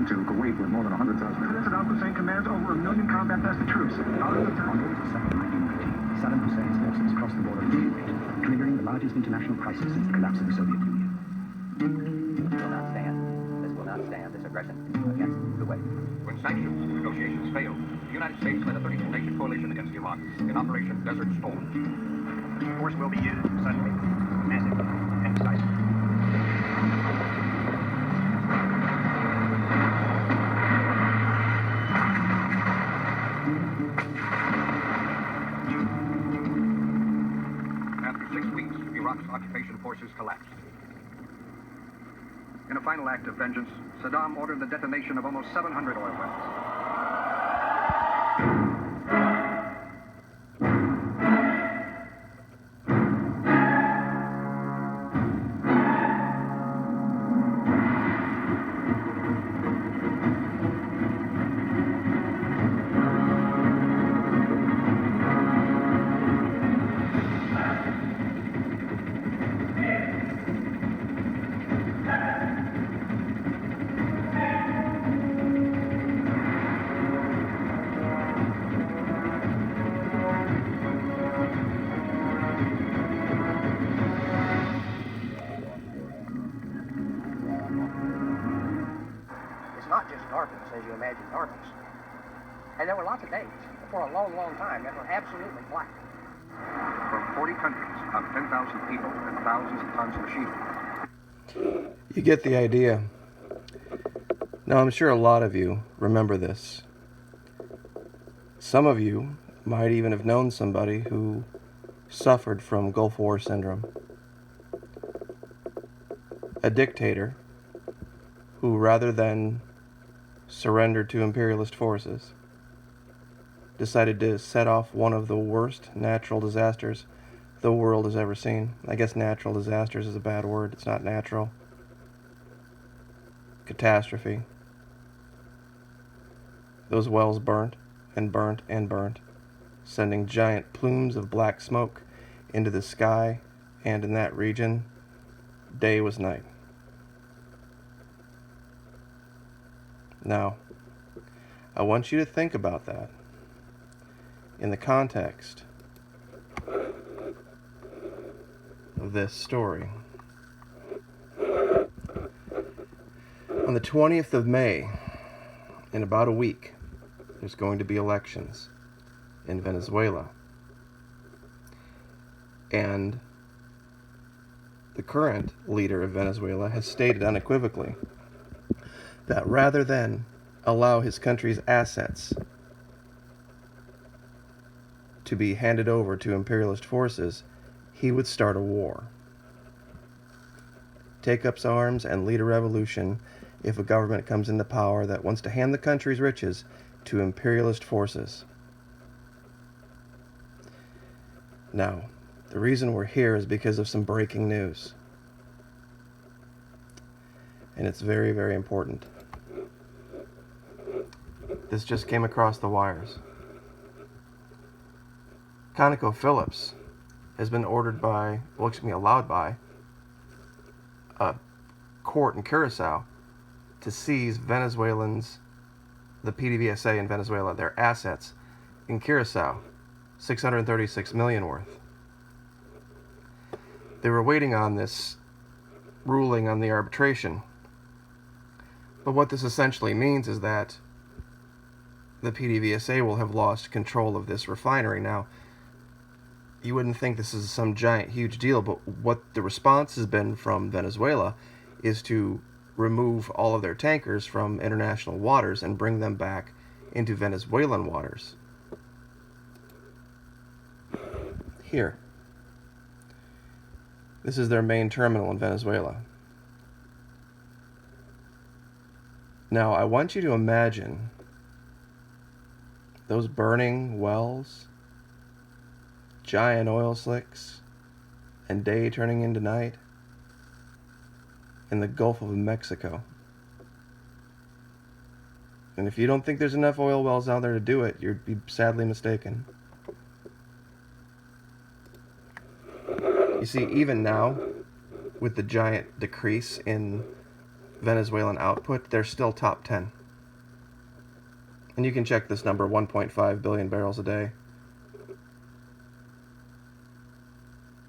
to Kuwait with more than 100,000. Saddam Hussein commands over 1 million combat-tested troops. On August 2nd, 1990, Saddam Hussein's forces crossed the border of Kuwait, triggering the largest international crisis since the collapse of the Soviet Union. This will not stand. This will not stand. This aggression against Kuwait. When sanctions negotiations failed, the United States led a 32-nation coalition against Iraq in Operation Desert Storm. Force will be used suddenly, massive, and decisive. After 6 weeks, Iraq's occupation forces collapsed. In a final act of vengeance, Saddam ordered the detonation of almost 700 oil wells. Not just darkness as you imagine darkness. And there were lots of days for a long, long time that were absolutely black. From 40 countries, about 10,000 people, and thousands of tons of machinery. You get the idea. Now, I'm sure a lot of you remember this. Some of you might even have known somebody who suffered from Gulf War syndrome. A dictator who, rather than surrender to imperialist forces, decided to set off one of the worst natural disasters the world has ever seen. I guess natural disasters is a bad word. It's not natural. Catastrophe. Those wells burnt and burnt and burnt, sending giant plumes of black smoke into the sky, and in that region, day was night. Now, I want you to think about that in the context of this story. On the 20th of May, in about a week, there's going to be elections in Venezuela. And the current leader of Venezuela has stated unequivocally that rather than allow his country's assets to be handed over to imperialist forces, he would start a war. Take up arms and lead a revolution if a government comes into power that wants to hand the country's riches to imperialist forces. Now, the reason we're here is because of some breaking news. And it's very, very important. This just came across the wires. ConocoPhillips has been allowed by a court in Curacao to seize Venezuelans, the PDVSA in Venezuela, their assets in Curacao, $636 million worth. They were waiting on this ruling on the arbitration. But what this essentially means is that the PDVSA will have lost control of this refinery. Now, you wouldn't think this is some giant, huge deal, but what the response has been from Venezuela is to remove all of their tankers from international waters and bring them back into Venezuelan waters. Here. This is their main terminal in Venezuela. Now, I want you to imagine those burning wells, giant oil slicks, and day turning into night in the Gulf of Mexico. And if you don't think there's enough oil wells out there to do it, you'd be sadly mistaken. You see, even now, with the giant decrease in Venezuelan output, they're still top 10. And you can check this number, 1.5 billion barrels a day.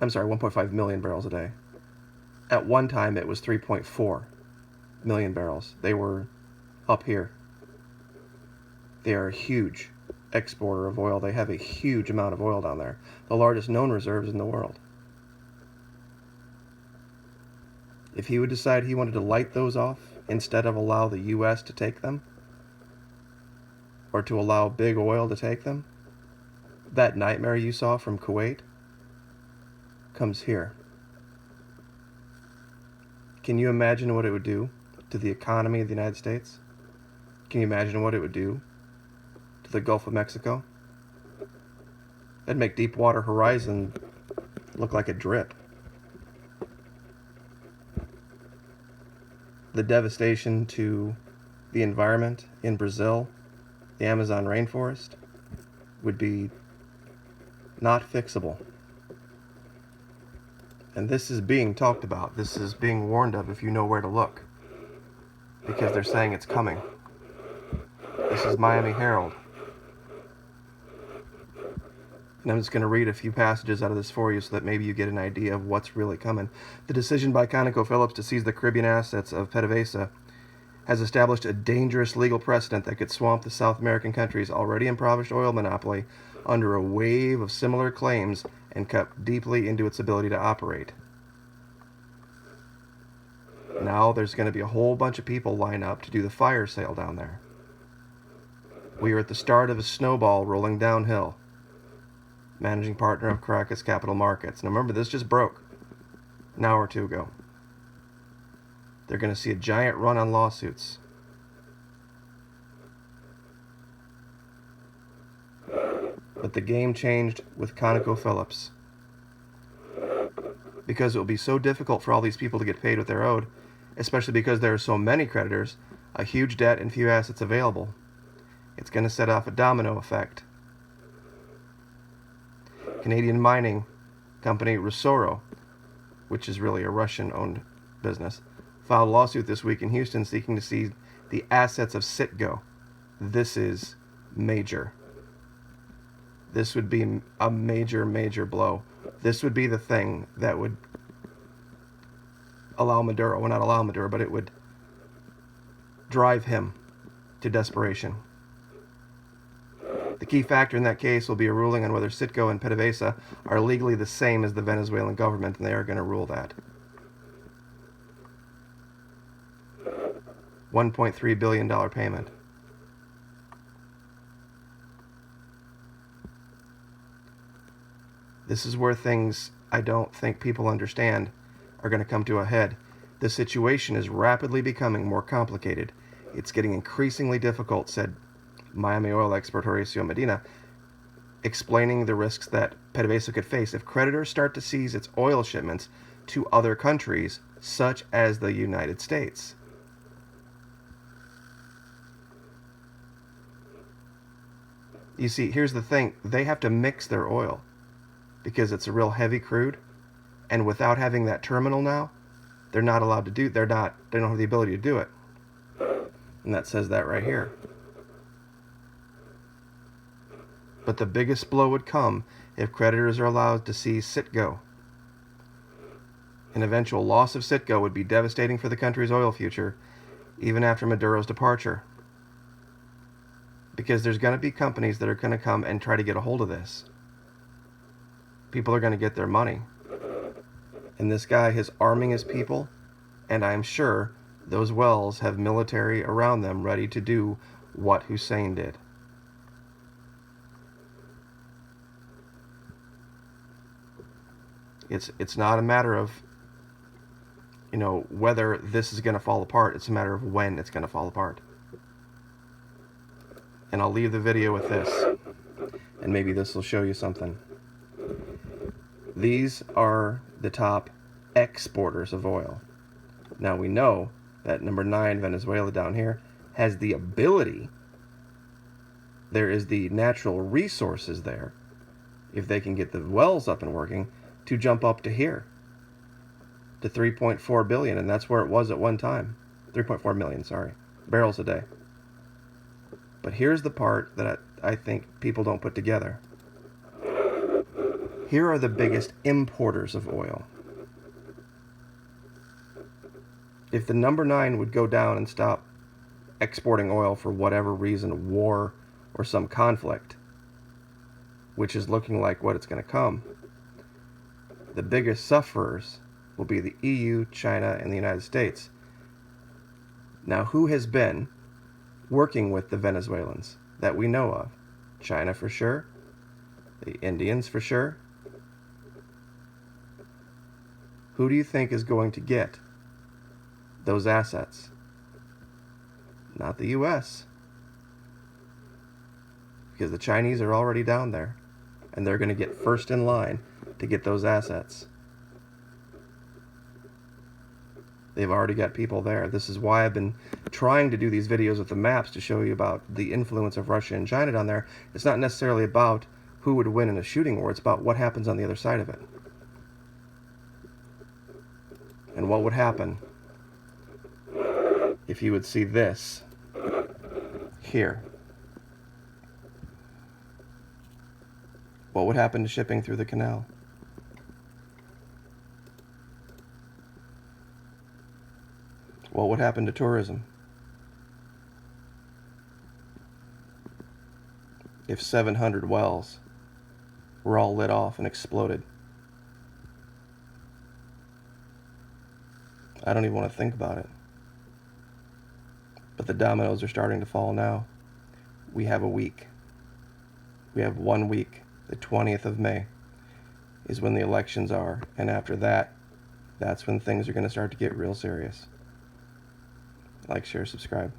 I'm sorry, 1.5 million barrels a day. At one time, it was 3.4 million barrels. They were up here. They are a huge exporter of oil. They have a huge amount of oil down there. The largest known reserves in the world. If he would decide he wanted to light those off instead of allow the U.S. to take them, or to allow big oil to take them, that nightmare you saw from Kuwait comes here. Can you imagine what it would do to the economy of the United States? Can you imagine what it would do to the Gulf of Mexico? That'd make Deepwater Horizon look like a drip. The devastation to the environment in Brazil, the Amazon rainforest, would be not fixable. And this is being talked about. This is being warned of if you know where to look. Because they're saying it's coming. This is Miami Herald. And I'm just going to read a few passages out of this for you so that maybe you get an idea of what's really coming. The decision by ConocoPhillips to seize the Caribbean assets of PDVSA has established a dangerous legal precedent that could swamp the South American country's already impoverished oil monopoly under a wave of similar claims and cut deeply into its ability to operate. Now there's going to be a whole bunch of people line up to do the fire sale down there. We are at the start of a snowball rolling downhill. Managing partner of Caracas Capital Markets. Now remember, this just broke an hour or two ago. They're going to see a giant run on lawsuits. But the game changed with ConocoPhillips. Because it will be so difficult for all these people to get paid what they're owed, especially because there are so many creditors, a huge debt, and few assets available. It's going to set off a domino effect. Canadian mining company Rosoro, which is really a Russian-owned business, filed a lawsuit this week in Houston seeking to seize the assets of Citgo. This is major. This would be a major, major blow. This would be the thing that would allow Maduro, well, not allow Maduro, but it would drive him to desperation. The key factor in that case will be a ruling on whether Citgo and PDVSA are legally the same as the Venezuelan government, and they are going to rule that. $1.3 billion payment. This is where things I don't think people understand are going to come to a head. The situation is rapidly becoming more complicated. It's getting increasingly difficult, said Miami oil expert Horacio Medina, explaining the risks that PDVSA could face if creditors start to seize its oil shipments to other countries, such as the United States. You see, here's the thing. They have to mix their oil because it's a real heavy crude, and without having that terminal now, they're not allowed to do, they don't have the ability to do it. And that says that right here. But the biggest blow would come if creditors are allowed to seize Citgo. An eventual loss of Citgo would be devastating for the country's oil future, even after Maduro's departure. Because there's going to be companies that are going to come and try to get a hold of this. People are going to get their money. And this guy is arming his people, and I'm sure those wells have military around them ready to do what Hussein did. It's not a matter of, whether this is going to fall apart. It's a matter of when it's going to fall apart. And I'll leave the video with this, and maybe this will show you something. These are the top exporters of oil. Now we know that number 9, Venezuela down here, has the ability, there is the natural resources there, if they can get the wells up and working, to jump up to here, to 3.4 billion, and that's where it was at one time. 3.4 million, sorry, barrels a day. But here's the part that I think people don't put together. Here are the biggest importers of oil. If the number 9 would go down and stop exporting oil for whatever reason, war or some conflict, which is looking like what it's going to come, the biggest sufferers will be the EU, China, and the United States. Now, who has been working with the Venezuelans that we know of? China for sure, the Indians for sure. Who do you think is going to get those assets? Not the US. Because the Chinese are already down there, and they're going to get first in line to get those assets. They've already got people there. This is why I've been trying to do these videos with the maps to show you about the influence of Russia and China down there. It's not necessarily about who would win in a shooting war. It's about what happens on the other side of it. And what would happen if you would see this here? What would happen to shipping through the canal? What would happen to tourism? If 700 wells were all lit off and exploded? I don't even want to think about it. But the dominoes are starting to fall now. We have a week. We have 1 week. The 20th of May is when the elections are. And after that, that's when things are going to start to get real serious. Like, share, subscribe.